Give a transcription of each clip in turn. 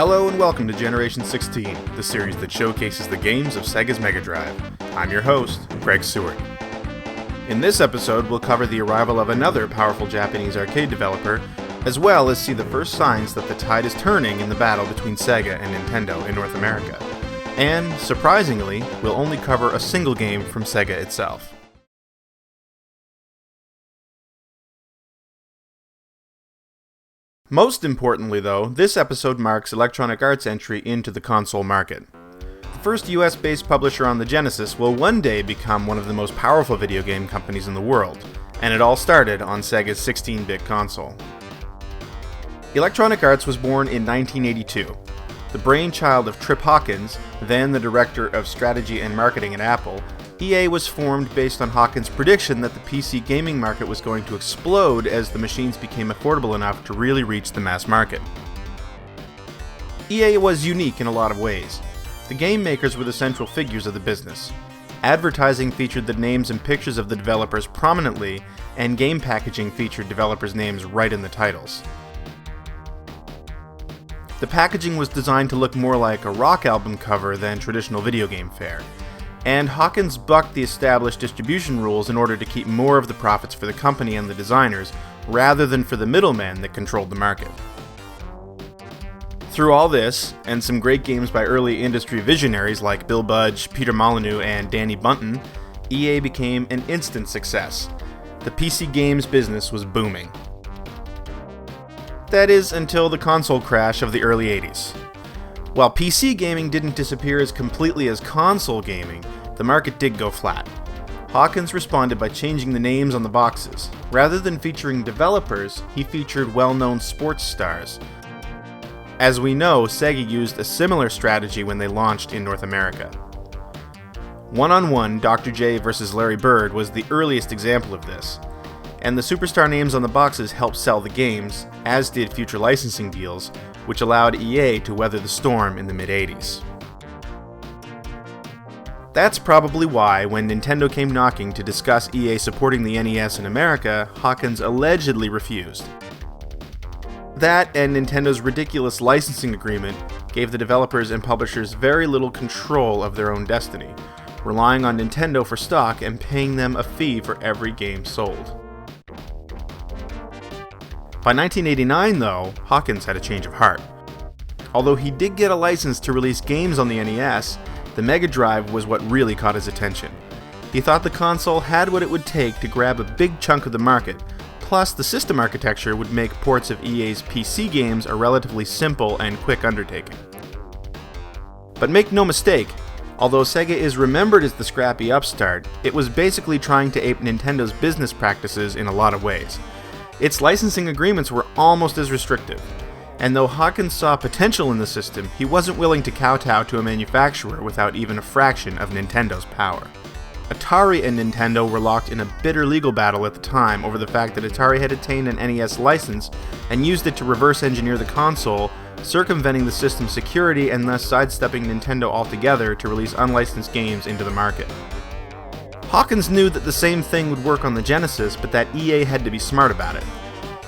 Hello and welcome to Generation 16, the series that showcases the games of Sega's Mega Drive. I'm your host, Greg Seward. In this episode, we'll cover the arrival of another powerful Japanese arcade developer, as well as see the first signs that the tide is turning in the battle between Sega and Nintendo in North America. And, surprisingly, we'll only cover a single game from Sega itself. Most importantly though, this episode marks Electronic Arts' entry into the console market. The first US-based publisher on the Genesis will one day become one of the most powerful video game companies in the world, and it all started on Sega's 16-bit console. Electronic Arts was born in 1982. The brainchild of Trip Hawkins, then the director of strategy and marketing at Apple, EA was formed based on Hawkins' prediction that the PC gaming market was going to explode as the machines became affordable enough to really reach the mass market. EA was unique in a lot of ways. The game makers were the central figures of the business. Advertising featured the names and pictures of the developers prominently, and game packaging featured developers' names right in the titles. The packaging was designed to look more like a rock album cover than traditional video game fare. And Hawkins bucked the established distribution rules in order to keep more of the profits for the company and the designers, rather than for the middlemen that controlled the market. Through all this, and some great games by early industry visionaries like Bill Budge, Peter Molyneux, and Danny Bunton, EA became an instant success. The PC games business was booming. That is, until the console crash of the early 80s. While PC gaming didn't disappear as completely as console gaming, the market did go flat. Hawkins responded by changing the names on the boxes. Rather than featuring developers, he featured well-known sports stars. As we know, Sega used a similar strategy when they launched in North America. One-on-One Dr. J vs. Larry Bird was the earliest example of this, and the superstar names on the boxes helped sell the games, as did future licensing deals, which allowed EA to weather the storm in the mid-80s. That's probably why, when Nintendo came knocking to discuss EA supporting the NES in America, Hawkins allegedly refused. That and Nintendo's ridiculous licensing agreement gave the developers and publishers very little control of their own destiny, relying on Nintendo for stock and paying them a fee for every game sold. By 1989, though, Hawkins had a change of heart. Although he did get a license to release games on the NES, the Mega Drive was what really caught his attention. He thought the console had what it would take to grab a big chunk of the market, plus the system architecture would make ports of EA's PC games a relatively simple and quick undertaking. But make no mistake, although Sega is remembered as the scrappy upstart, it was basically trying to ape Nintendo's business practices in a lot of ways. Its licensing agreements were almost as restrictive, and though Hawkins saw potential in the system, he wasn't willing to kowtow to a manufacturer without even a fraction of Nintendo's power. Atari and Nintendo were locked in a bitter legal battle at the time over the fact that Atari had attained an NES license and used it to reverse engineer the console, circumventing the system's security and thus sidestepping Nintendo altogether to release unlicensed games into the market. Hawkins knew that the same thing would work on the Genesis, but that EA had to be smart about it.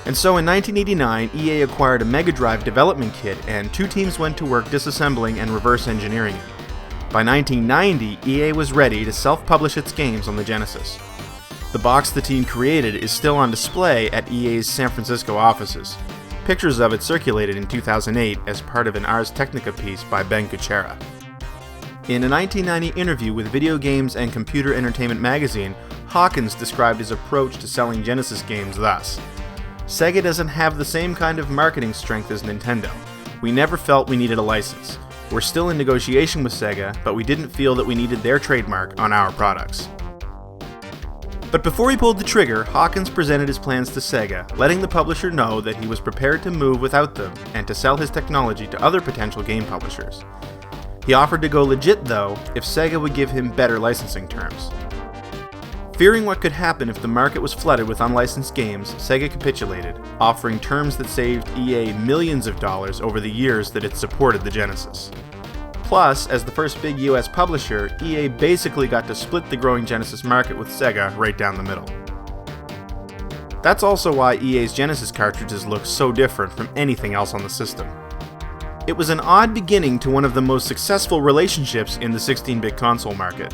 And so in 1989, EA acquired a Mega Drive development kit, and two teams went to work disassembling and reverse engineering it. By 1990, EA was ready to self-publish its games on the Genesis. The box the team created is still on display at EA's San Francisco offices. Pictures of it circulated in 2008 as part of an Ars Technica piece by Ben Kuchera. In a 1990 interview with Video Games and Computer Entertainment magazine, Hawkins described his approach to selling Genesis games thus: "Sega doesn't have the same kind of marketing strength as Nintendo. We never felt we needed a license. We're still in negotiation with Sega, but we didn't feel that we needed their trademark on our products." But before he pulled the trigger, Hawkins presented his plans to Sega, letting the publisher know that he was prepared to move without them and to sell his technology to other potential game publishers. He offered to go legit, though, if Sega would give him better licensing terms. Fearing what could happen if the market was flooded with unlicensed games, Sega capitulated, offering terms that saved EA millions of dollars over the years that it supported the Genesis. Plus, as the first big US publisher, EA basically got to split the growing Genesis market with Sega right down the middle. That's also why EA's Genesis cartridges look so different from anything else on the system. It was an odd beginning to one of the most successful relationships in the 16-bit console market.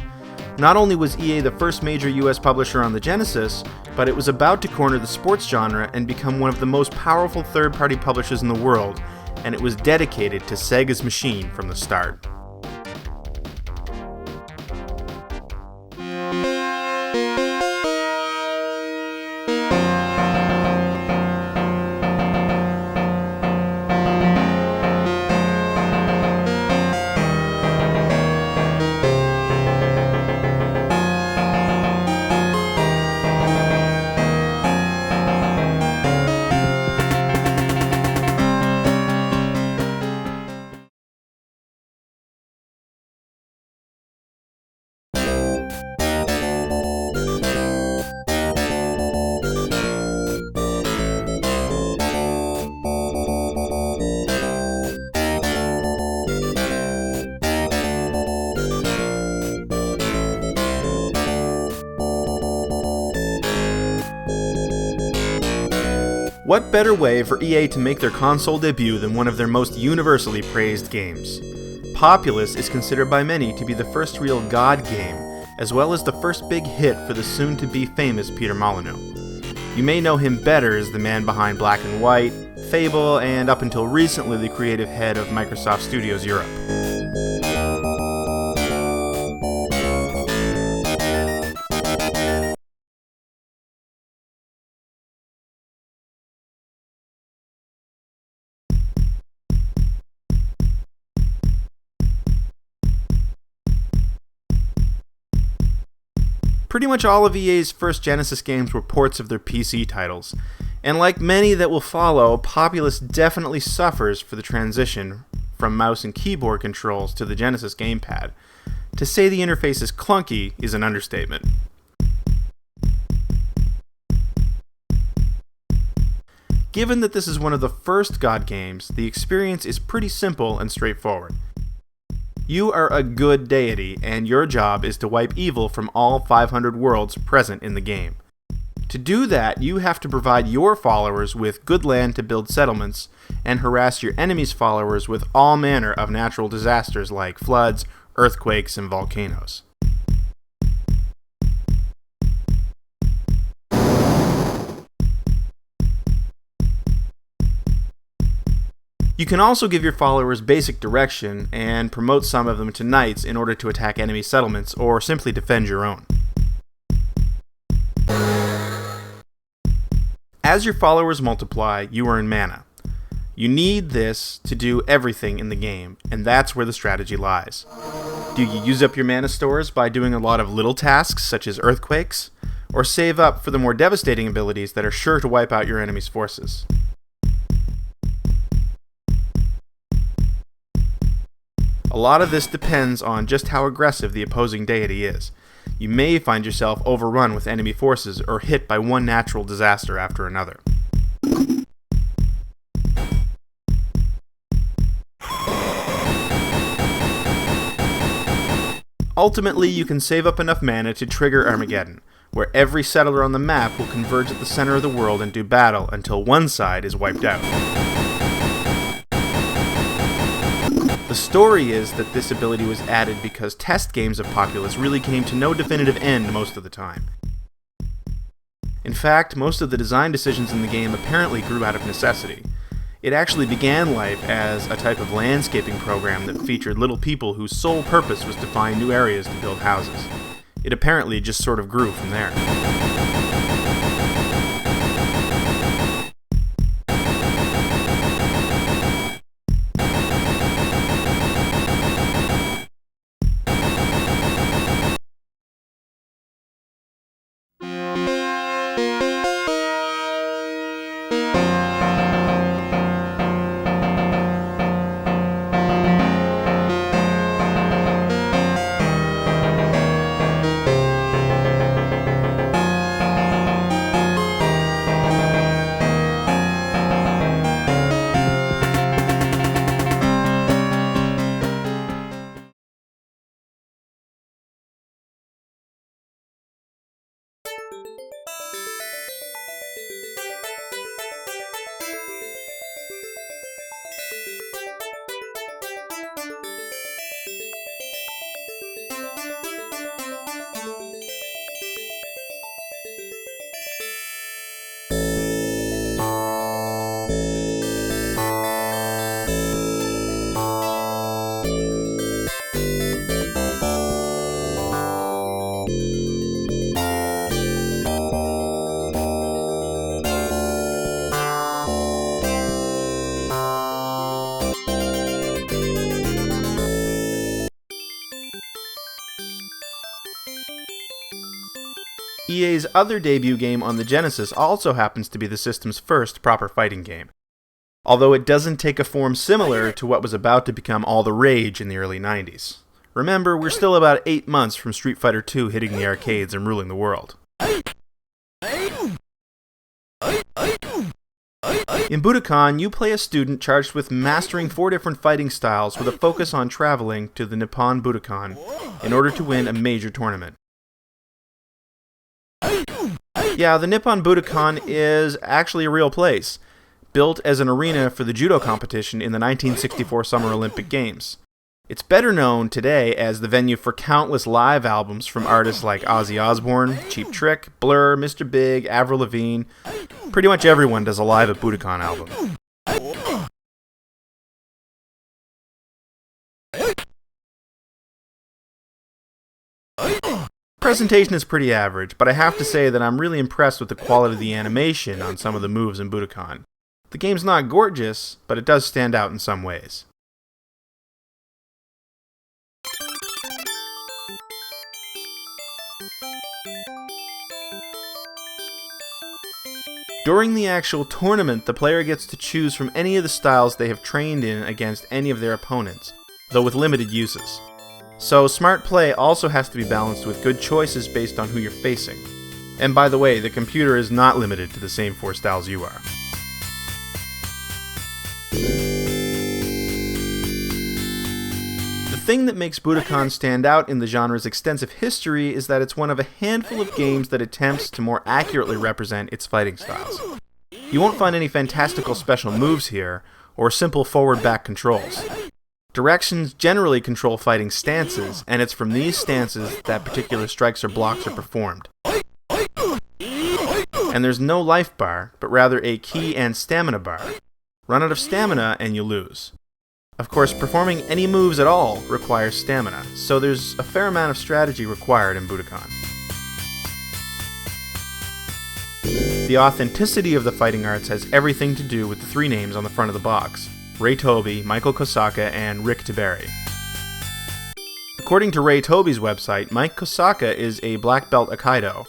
Not only was EA the first major US publisher on the Genesis, but it was about to corner the sports genre and become one of the most powerful third-party publishers in the world, and it was dedicated to Sega's machine from the start. What better way for EA to make their console debut than one of their most universally praised games? Populous is considered by many to be the first real God game, as well as the first big hit for the soon-to-be famous Peter Molyneux. You may know him better as the man behind Black and White, Fable, and up until recently the creative head of Microsoft Studios Europe. Pretty much all of EA's first Genesis games were ports of their PC titles, and like many that will follow, Populous definitely suffers for the transition from mouse and keyboard controls to the Genesis gamepad. To say the interface is clunky is an understatement. Given that this is one of the first God games, the experience is pretty simple and straightforward. You are a good deity, and your job is to wipe evil from all 500 worlds present in the game. To do that, you have to provide your followers with good land to build settlements, and harass your enemies' followers with all manner of natural disasters like floods, earthquakes, and volcanoes. You can also give your followers basic direction and promote some of them to knights in order to attack enemy settlements or simply defend your own. As your followers multiply, you earn mana. You need this to do everything in the game, and that's where the strategy lies. Do you use up your mana stores by doing a lot of little tasks such as earthquakes, or save up for the more devastating abilities that are sure to wipe out your enemy's forces? A lot of this depends on just how aggressive the opposing deity is. You may find yourself overrun with enemy forces or hit by one natural disaster after another. Ultimately, you can save up enough mana to trigger Armageddon, where every settler on the map will converge at the center of the world and do battle until one side is wiped out. The story is that this ability was added because test games of Populous really came to no definitive end most of the time. In fact, most of the design decisions in the game apparently grew out of necessity. It actually began life as a type of landscaping program that featured little people whose sole purpose was to find new areas to build houses. It apparently just sort of grew from there. EA's other debut game on the Genesis also happens to be the system's first proper fighting game, although it doesn't take a form similar to what was about to become all the rage in the early 90s. Remember, we're still about 8 months from Street Fighter II hitting the arcades and ruling the world. In Budokan, you play a student charged with mastering 4 different fighting styles with a focus on traveling to the Nippon Budokan in order to win a major tournament. Yeah, the Nippon Budokan is actually a real place, built as an arena for the judo competition in the 1964 Summer Olympic Games. It's better known today as the venue for countless live albums from artists like Ozzy Osbourne, Cheap Trick, Blur, Mr. Big, Avril Lavigne. Pretty much everyone does a live at Budokan album. Presentation is pretty average, but I have to say that I'm really impressed with the quality of the animation on some of the moves in Budokan. The game's not gorgeous, but it does stand out in some ways. During the actual tournament, the player gets to choose from any of the styles they have trained in against any of their opponents, though with limited uses. So smart play also has to be balanced with good choices based on who you're facing. And by the way, the computer is not limited to the same 4 styles you are. The thing that makes Budokan stand out in the genre's extensive history is that it's one of a handful of games that attempts to more accurately represent its fighting styles. You won't find any fantastical special moves here, or simple forward-back controls. Directions generally control fighting stances, and it's from these stances that particular strikes or blocks are performed. And there's no life bar, but rather a ki and stamina bar. Run out of stamina and you lose. Of course, performing any moves at all requires stamina, so there's a fair amount of strategy required in Budokan. The authenticity of the fighting arts has everything to do with the 3 names on the front of the box: Ray Toby, Michael Kosaka, and Rick Tiberi. According to Ray Toby's website, Mike Kosaka is a black belt Aikido,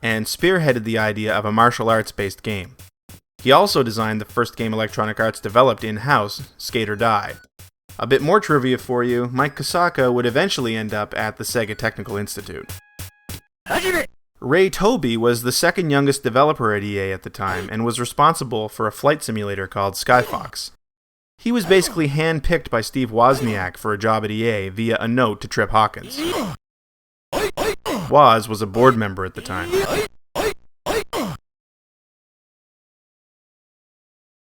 and spearheaded the idea of a martial arts-based game. He also designed the first game Electronic Arts developed in-house, Skate or Die. A bit more trivia for you, Mike Kosaka would eventually end up at the Sega Technical Institute. Ray Toby was the second youngest developer at EA at the time, and was responsible for a flight simulator called Skyfox. He was basically hand-picked by Steve Wozniak for a job at EA via a note to Trip Hawkins. Woz was a board member at the time.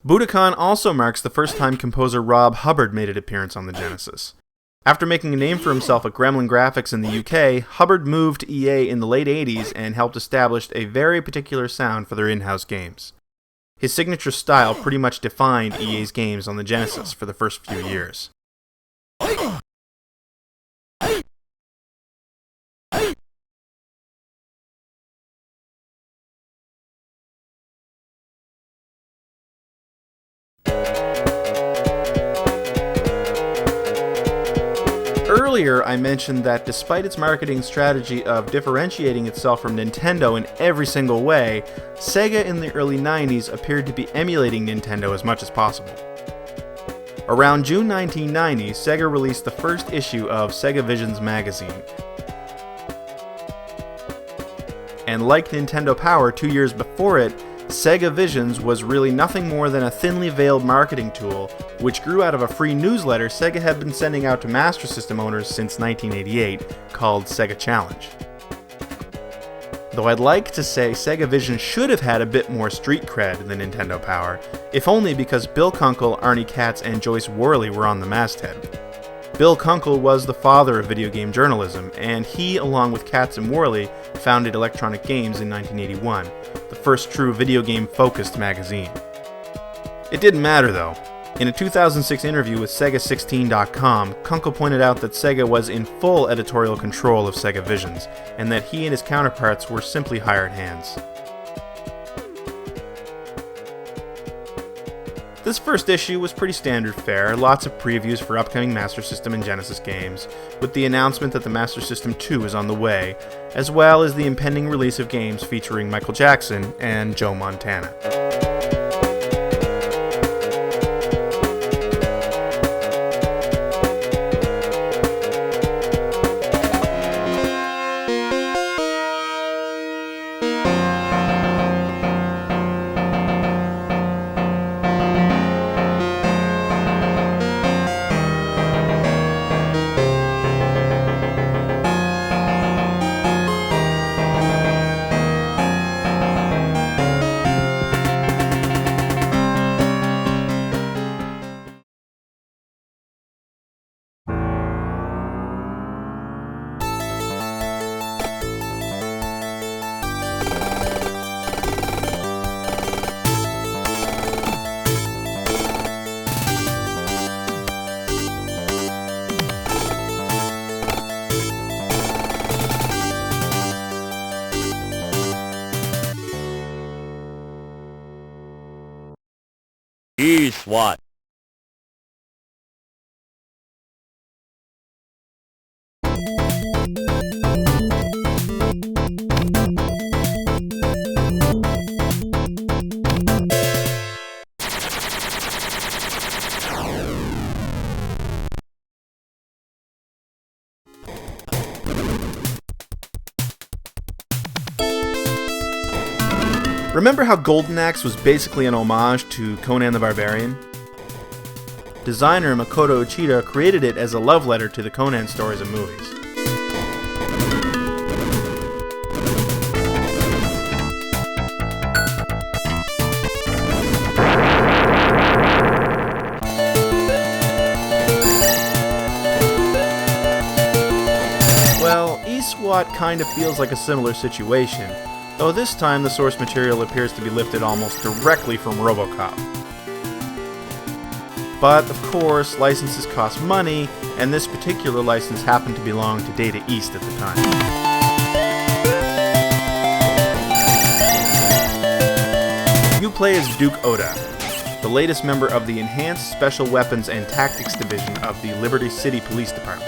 Budokan also marks the first time composer Rob Hubbard made an appearance on the Genesis. After making a name for himself at Gremlin Graphics in the UK, Hubbard moved to EA in the late 80s and helped establish a very particular sound for their in-house games. His signature style pretty much defined EA's games on the Genesis for the first few years. Earlier, I mentioned that despite its marketing strategy of differentiating itself from Nintendo in every single way, Sega in the early 90s appeared to be emulating Nintendo as much as possible. Around June 1990, Sega released the first issue of Sega Visions magazine. And like Nintendo Power 2 years before it, Sega Visions was really nothing more than a thinly veiled marketing tool, which grew out of a free newsletter Sega had been sending out to Master System owners since 1988, called Sega Challenge. Though I'd like to say Sega Vision should have had a bit more street cred than Nintendo Power, if only because Bill Kunkel, Arnie Katz, and Joyce Worley were on the masthead. Bill Kunkel was the father of video game journalism, and he, along with Katz and Worley, founded Electronic Games in 1981, the first true video game-focused magazine. It didn't matter, though. In a 2006 interview with Sega16.com, Kunkel pointed out that Sega was in full editorial control of Sega Visions, and that he and his counterparts were simply hired hands. This first issue was pretty standard fare, lots of previews for upcoming Master System and Genesis games, with the announcement that the Master System 2 is on the way, as well as the impending release of games featuring Michael Jackson and Joe Montana. ESWAT. Remember how Golden Axe was basically an homage to Conan the Barbarian? Designer Makoto Uchida created it as a love letter to the Conan stories and movies. Well, ESWAT kind of feels like a similar situation, though this time the source material appears to be lifted almost directly from RoboCop. But, of course, licenses cost money, and this particular license happened to belong to Data East at the time. You play as Duke Oda, the latest member of the Enhanced Special Weapons and Tactics Division of the Liberty City Police Department.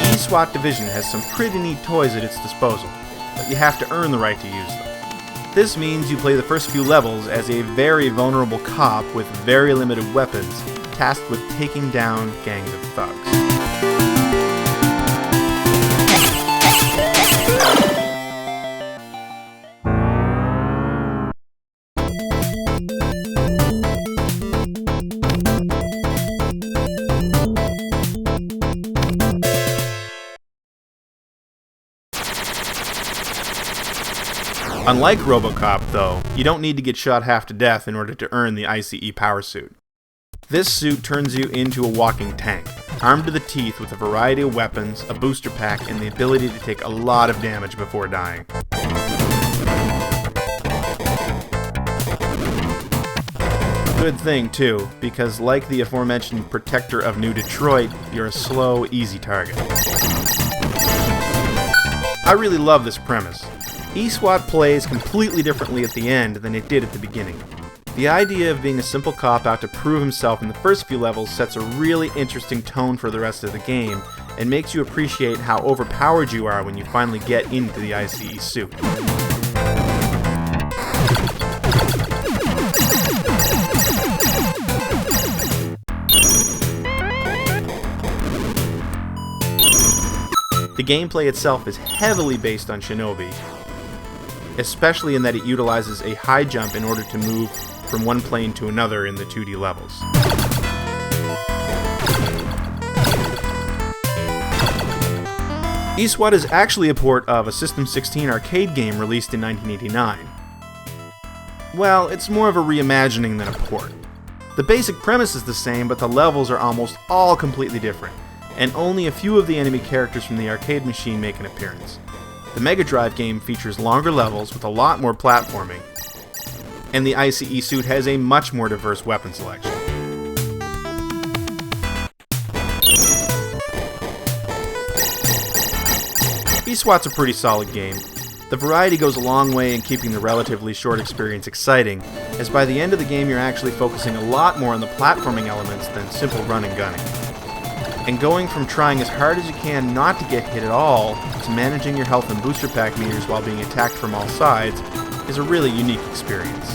The ESWAT division has some pretty neat toys at its disposal, but you have to earn the right to use them. This means you play the first few levels as a very vulnerable cop with very limited weapons, tasked with taking down gangs of thugs. Unlike RoboCop, though, you don't need to get shot half to death in order to earn the ICE power suit. This suit turns you into a walking tank, armed to the teeth with a variety of weapons, a booster pack, and the ability to take a lot of damage before dying. Good thing, too, because like the aforementioned Protector of New Detroit, you're a slow, easy target. I really love this premise. ESWAT plays completely differently at the end than it did at the beginning. The idea of being a simple cop out to prove himself in the first few levels sets a really interesting tone for the rest of the game, and makes you appreciate how overpowered you are when you finally get into the ICE suit. The gameplay itself is heavily based on Shinobi, especially in that it utilizes a high jump in order to move from one plane to another in the 2D levels. ESWAT is actually a port of a System 16 arcade game released in 1989. Well, it's more of a reimagining than a port. The basic premise is the same, but the levels are almost all completely different, and only a few of the enemy characters from the arcade machine make an appearance. The Mega Drive game features longer levels with a lot more platforming, and the ICE suit has a much more diverse weapon selection. ESWAT's a pretty solid game. The variety goes a long way in keeping the relatively short experience exciting, as by the end of the game you're actually focusing a lot more on the platforming elements than simple run and gunning. And going from trying as hard as you can not to get hit at all, to managing your health and booster pack meters while being attacked from all sides, is a really unique experience.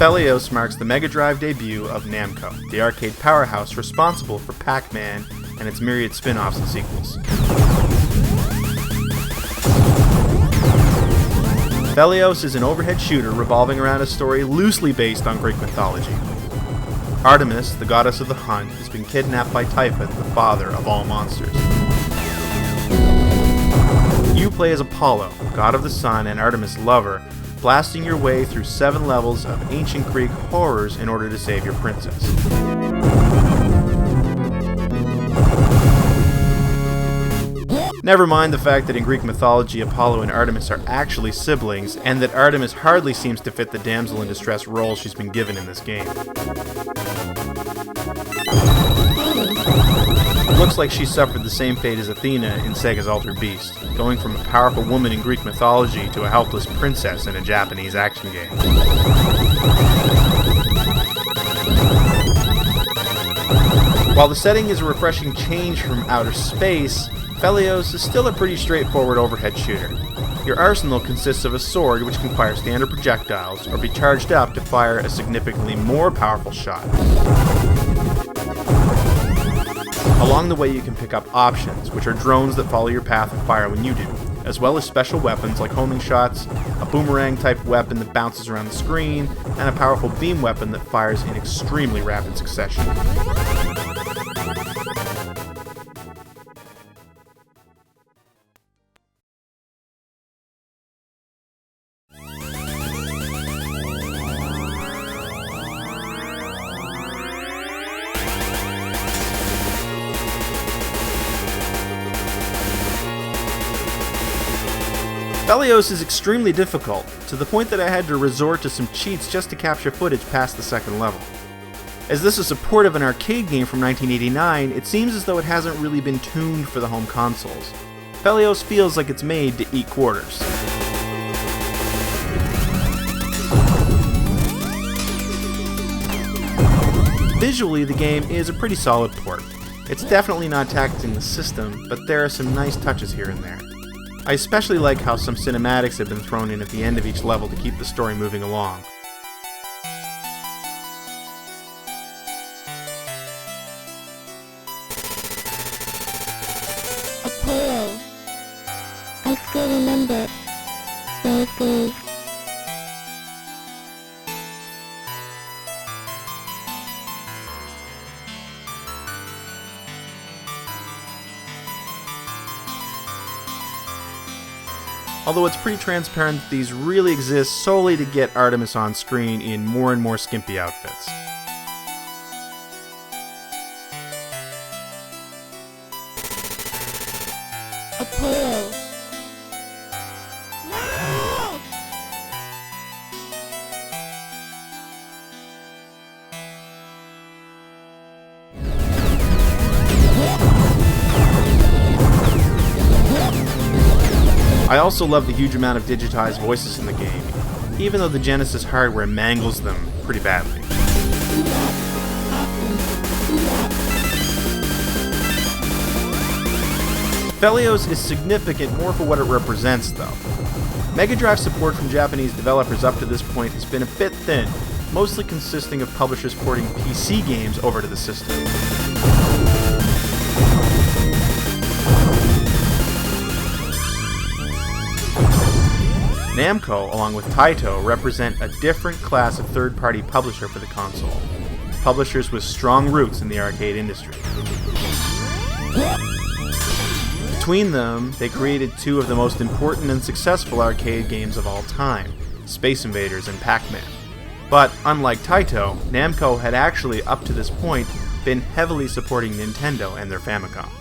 Phelios marks the Mega Drive debut of Namco, the arcade powerhouse responsible for Pac-Man and its myriad spin-offs and sequels. Phelios is an overhead shooter revolving around a story loosely based on Greek mythology. Artemis, the goddess of the hunt, has been kidnapped by Typhon, the father of all monsters. You play as Apollo, god of the sun and Artemis' lover, blasting your way through 7 levels of ancient Greek horrors in order to save your princess. Never mind the fact that in Greek mythology Apollo and Artemis are actually siblings, and that Artemis hardly seems to fit the damsel in distress role she's been given in this game. It looks like she suffered the same fate as Athena in Sega's Altered Beast, going from a powerful woman in Greek mythology to a helpless princess in a Japanese action game. While the setting is a refreshing change from outer space, Phelios is still a pretty straightforward overhead shooter. Your arsenal consists of a sword which can fire standard projectiles or be charged up to fire a significantly more powerful shot. Along the way you can pick up options, which are drones that follow your path and fire when you do, as well as special weapons like homing shots, a boomerang type weapon that bounces around the screen, and a powerful beam weapon that fires in extremely rapid succession. Phelios is extremely difficult, to the point that I had to resort to some cheats just to capture footage past the second level. As this is a port of an arcade game from 1989, it seems as though it hasn't really been tuned for the home consoles. Phelios feels like it's made to eat quarters. Visually, the game is a pretty solid port. It's definitely not taxing the system, but there are some nice touches here and there. I especially like how some cinematics have been thrown in at the end of each level to keep the story moving along. Apollo, I still remember those days. although it's pretty transparent that these really exist solely to get Artemis on screen in more and more skimpy outfits. Apollo. I also love the huge amount of digitized voices in the game, even though the Genesis hardware mangles them pretty badly. Phelios is significant more for what it represents, though. Mega Drive support from Japanese developers up to this point has been a bit thin, mostly consisting of publishers porting PC games over to the system. Namco, along with Taito, represent a different class of third-party publisher for the console. Publishers with strong roots in the arcade industry. Between them, they created two of the most important and successful arcade games of all time, Space Invaders and Pac-Man. But, unlike Taito, Namco had actually, up to this point, been heavily supporting Nintendo and their Famicom.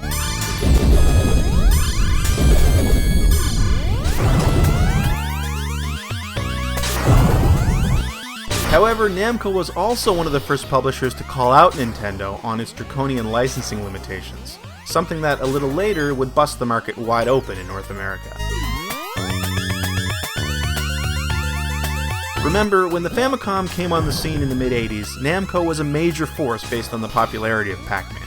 However, Namco was also one of the first publishers to call out Nintendo on its draconian licensing limitations, something that a little later would bust the market wide open in North America. Remember, when the Famicom came on the scene in the mid-80s, Namco was a major force based on the popularity of Pac-Man.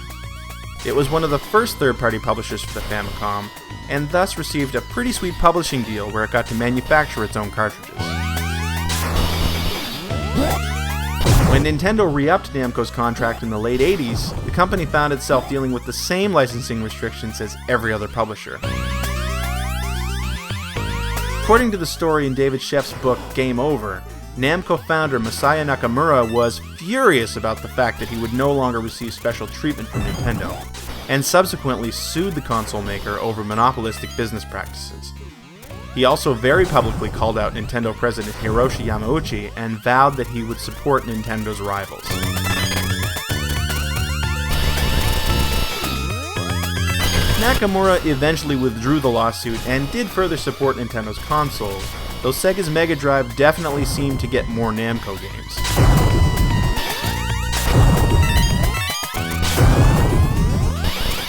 It was one of the first third-party publishers for the Famicom, and thus received a pretty sweet publishing deal where it got to manufacture its own cartridges. When Nintendo re-upped Namco's contract in the late 80s, the company found itself dealing with the same licensing restrictions as every other publisher. According to the story in David Sheff's book Game Over, Namco founder Masaya Nakamura was furious about the fact that he would no longer receive special treatment from Nintendo, and subsequently sued the console maker over monopolistic business practices. He also very publicly called out Nintendo president Hiroshi Yamauchi and vowed that he would support Nintendo's rivals. Nakamura eventually withdrew the lawsuit and did further support Nintendo's consoles, though Sega's Mega Drive definitely seemed to get more Namco games.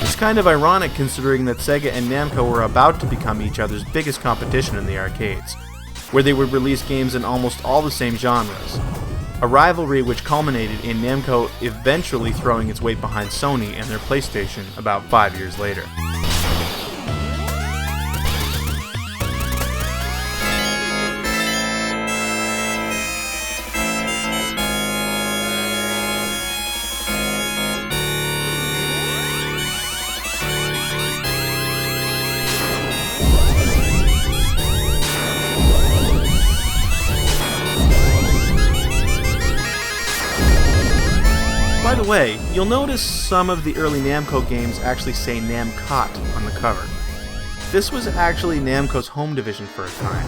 It's kind of ironic considering that Sega and Namco were about to become each other's biggest competition in the arcades, where they would release games in almost all the same genres. A rivalry which culminated in Namco eventually throwing its weight behind Sony and their PlayStation about 5 years later. By the way, you'll notice some of the early Namco games actually say Namcot on the cover. This was actually Namco's home division for a time.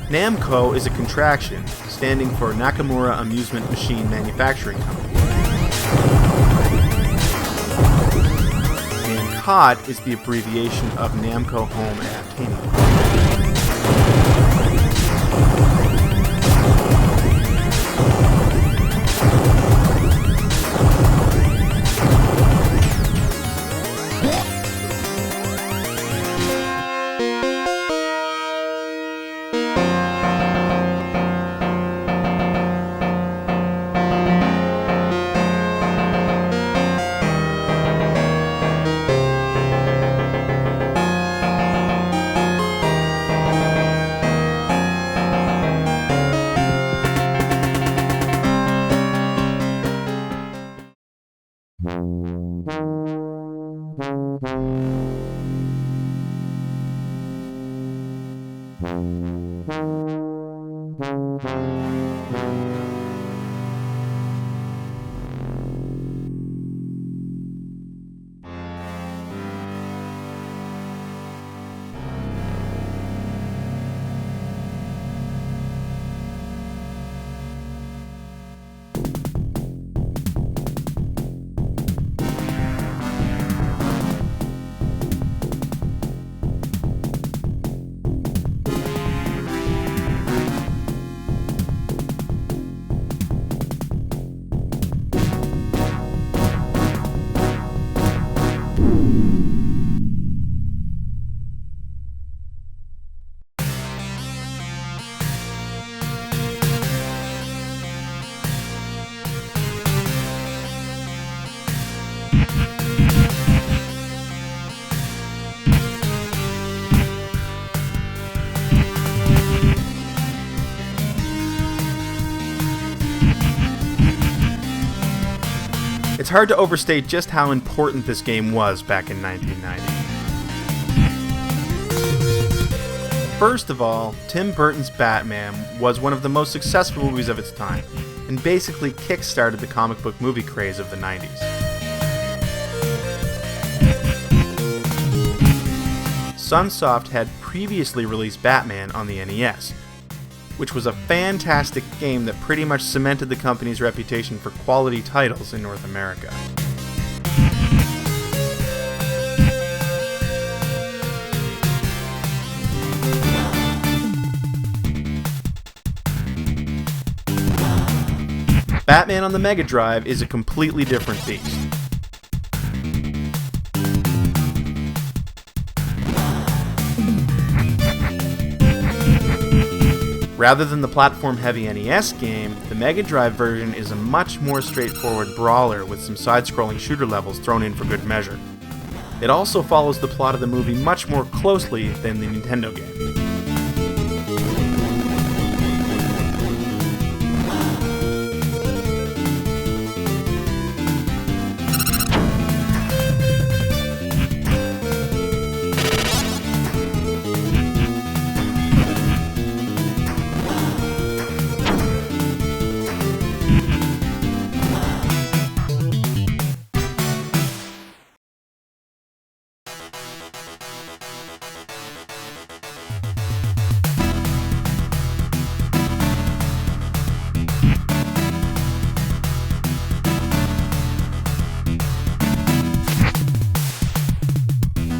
Namco is a contraction, standing for Nakamura Amusement Machine Manufacturing Company. Namcot is the abbreviation of Namco Home Entertainment. hard to overstate just how important this game was back in 1990. First of all, Tim Burton's Batman was one of the most successful movies of its time, and basically kick-started the comic book movie craze of the 90s. Sunsoft had previously released Batman on the NES, which was a fantastic game that pretty much cemented the company's reputation for quality titles in North America. Batman on the Mega Drive is a completely different beast. Rather than the platform-heavy NES game, the Mega Drive version is a much more straightforward brawler with some side-scrolling shooter levels thrown in for good measure. It also follows the plot of the movie much more closely than the Nintendo game.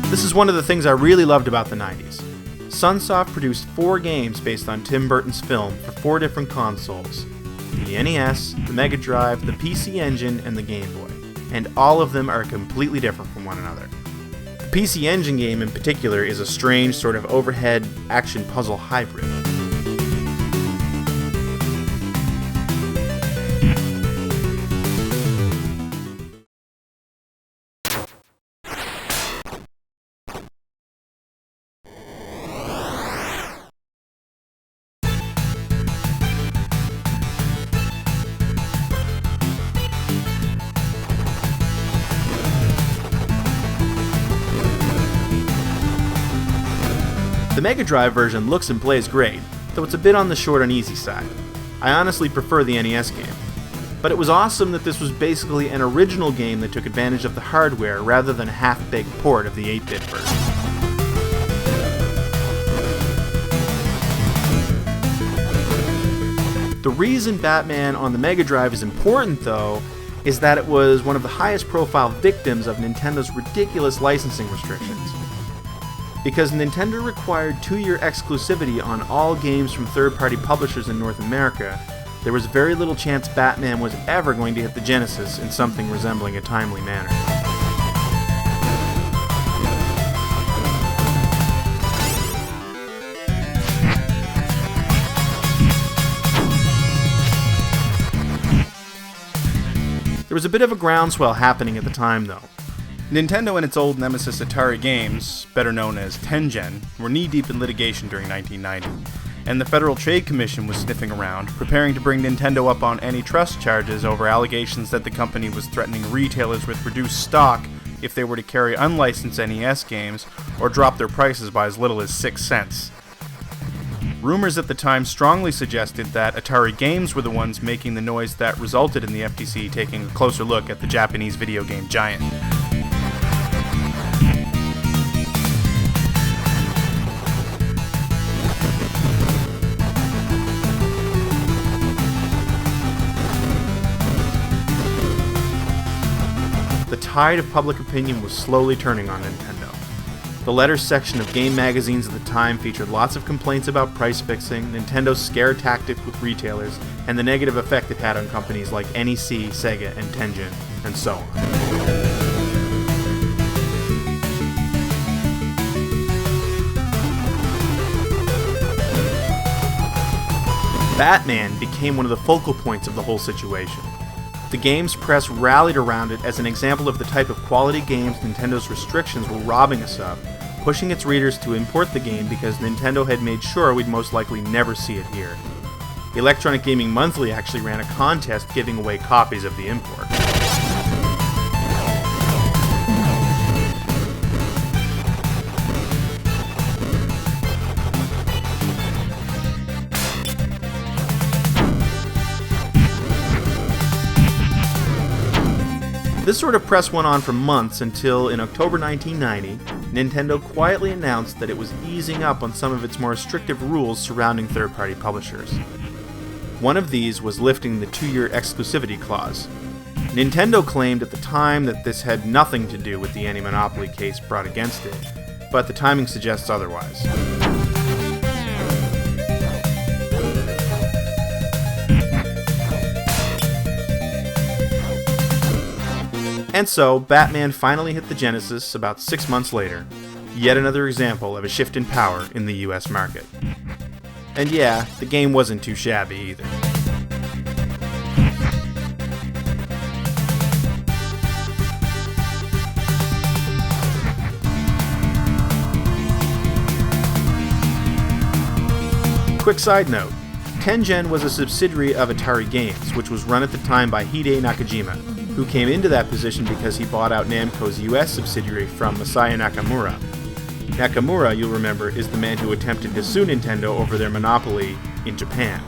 This is one of the things I really loved about the 90s. Sunsoft produced 4 games based on Tim Burton's film for 4 different consoles: the NES, the Mega Drive, the PC Engine, and the Game Boy, and all of them are completely different from one another. The PC Engine game in particular is a strange sort of overhead action puzzle hybrid. The Mega Drive version looks and plays great, though it's a bit on the short and easy side. I honestly prefer the NES game. But it was awesome that this was basically an original game that took advantage of the hardware rather than a half-baked port of the 8-bit version. The reason Batman on the Mega Drive is important, though, is that it was one of the highest profile victims of Nintendo's ridiculous licensing restrictions. Because Nintendo required 2-year exclusivity on all games from third-party publishers in North America, there was very little chance Batman was ever going to hit the Genesis in something resembling a timely manner. There was a bit of a groundswell happening at the time, though. Nintendo and its old nemesis Atari Games, better known as Tengen, were knee-deep in litigation during 1990, and the Federal Trade Commission was sniffing around, preparing to bring Nintendo up on antitrust charges over allegations that the company was threatening retailers with reduced stock if they were to carry unlicensed NES games or drop their prices by as little as 6 cents. Rumors at the time strongly suggested that Atari Games were the ones making the noise that resulted in the FTC taking a closer look at the Japanese video game giant. The tide of public opinion was slowly turning on Nintendo. The letters section of game magazines at the time featured lots of complaints about price fixing, Nintendo's scare tactics with retailers, and the negative effect it had on companies like NEC, Sega, and Tengen, and so on. Batman became one of the focal points of the whole situation. The game's press rallied around it as an example of the type of quality games Nintendo's restrictions were robbing us of, pushing its readers to import the game because Nintendo had made sure we'd most likely never see it here. Electronic Gaming Monthly actually ran a contest giving away copies of the import. This sort of press went on for months until in October 1990, Nintendo quietly announced that it was easing up on some of its more restrictive rules surrounding third-party publishers. One of these was lifting the 2-year exclusivity clause. Nintendo claimed at the time that this had nothing to do with the anti-monopoly case brought against it, but the timing suggests otherwise. And so, Batman finally hit the Genesis about 6 months later, yet another example of a shift in power in the US market. And yeah, the game wasn't too shabby either. Quick side note, Tengen was a subsidiary of Atari Games, which was run at the time by Hide Nakajima, who came into that position because he bought out Namco's US subsidiary from Masaya Nakamura. Nakamura, you'll remember, is the man who attempted to sue Nintendo over their monopoly in Japan.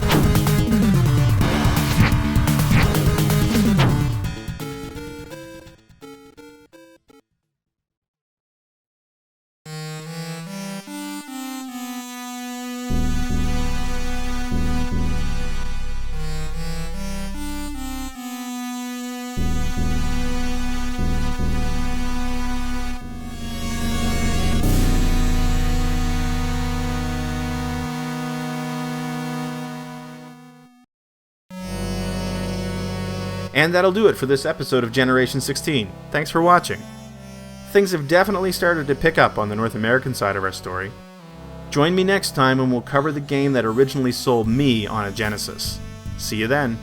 And that'll do it for this episode of Generation 16. Thanks for watching. Things have definitely started to pick up on the North American side of our story. Join me next time and we'll cover the game that originally sold me on a Genesis. See you then.